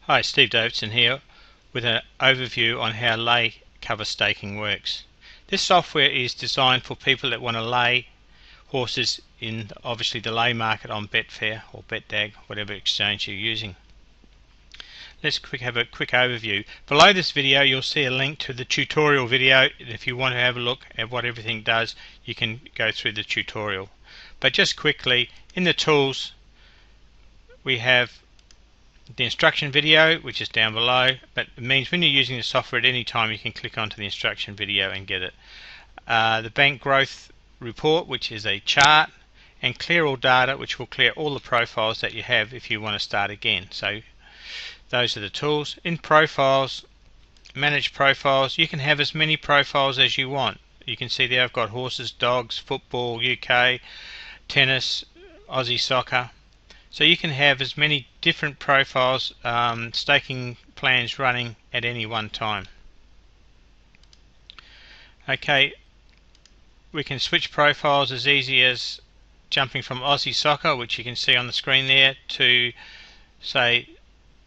Hi, Steve Davidson here with an overview on how lay cover staking works. This software is designed for people that want to lay horses in obviously the lay market on Betfair or BetDag, whatever exchange you're using. Let's have a quick overview. Below this video you'll see a link to the tutorial video. If you want to have a look at what everything does, you can go through the tutorial. But just quickly, in the tools we have the instruction video, which is down below, but it means when you're using the software at any time you can click onto the instruction video and get it. The bank growth report, which is a chart, and clear all data, which will clear all the profiles that you have if you want to start again. So those are the tools. In profiles, manage profiles, you can have as many profiles as you want. You can see there I've got horses, dogs, football, UK, tennis, Aussie soccer. So you can have as many different profiles, staking plans running at any one time. Okay, we can switch profiles as easy as jumping from Aussie soccer, which you can see on the screen there, to say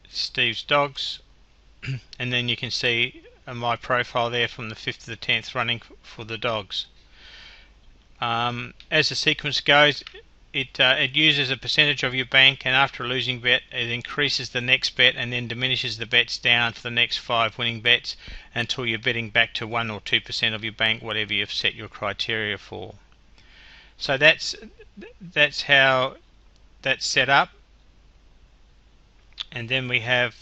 Steve's dogs, and then you can see my profile there from the 5th to the 10th running for the dogs. As the sequence goes, it uses a percentage of your bank, and after a losing bet it increases the next bet and then diminishes the bets down for the next 5 winning bets until you're betting back to 1 or 2% of your bank, whatever you've set your criteria for. So that's how that's set up. And then we can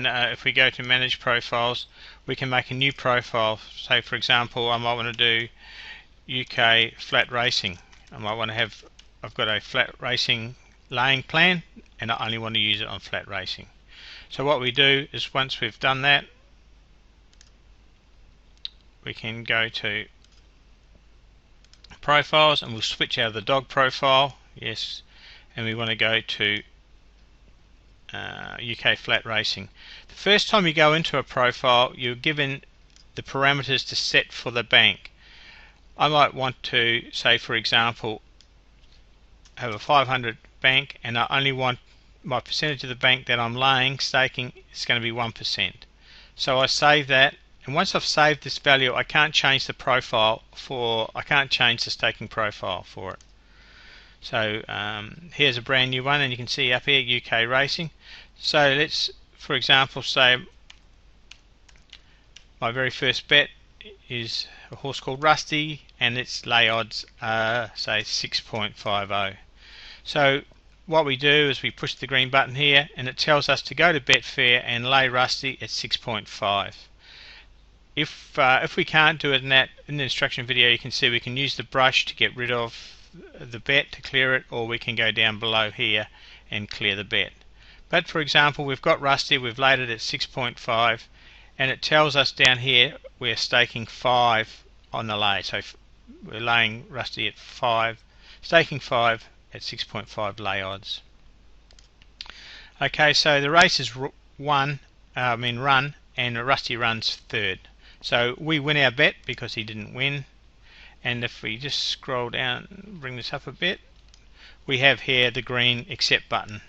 if we go to manage profiles, we can make a new profile. Say for example I might want to do UK flat racing. I might want to have, I've got a flat racing laying plan and I only want to use it on flat racing. So what we do is once we've done that, we can go to profiles and we'll switch out of the dog profile, yes, and we want to go to UK flat racing. The first time you go into a profile you're given the parameters to set for the bank. I might want to, say for example, have a 500 bank and I only want my percentage of the bank that I'm laying, staking, is going to be 1%. So I save that, and once I've saved this value I can't change the profile I can't change the staking profile for it. So here's a brand new one and you can see up here UK racing. So let's for example say my very first bet is a horse called Rusty and its lay odds are say 6.50. So what we do is we push the green button here and it tells us to go to Betfair and lay Rusty at 6.5. If we can't do it in the instruction video, you can see we can use the brush to get rid of the bet to clear it, or we can go down below here and clear the bet. But for example we've got Rusty, we've laid it at 6.5 and it tells us down here we're staking 5 on the lay, so we're laying Rusty at 5, staking 5 at 6.5 lay odds. Okay, so the race is run and Rusty runs third, so we win our bet because he didn't win. And if we just scroll down, bring this up a bit, we have here the green accept button.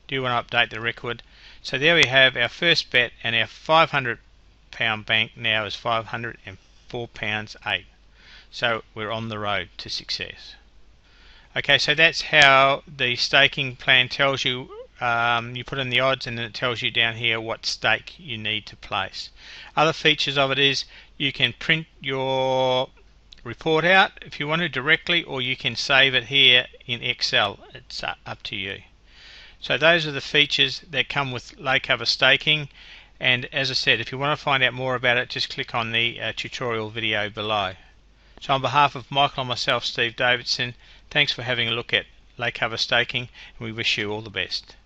Do you want to update the record? So there we have our first bet, and our £500 bank now is £504.08. So we're on the road to success. Okay, so that's how the staking plan tells you. You put in the odds and then it tells you down here what stake you need to place. Other features of it is you can print your report out if you want to directly, or you can save it here in Excel. It's up to you. So those are the features that come with lay cover staking, and as I said, if you want to find out more about it, just click on the tutorial video below. So on behalf of Michael and myself, Steve Davidson, thanks for having a look at lay cover staking, and we wish you all the best.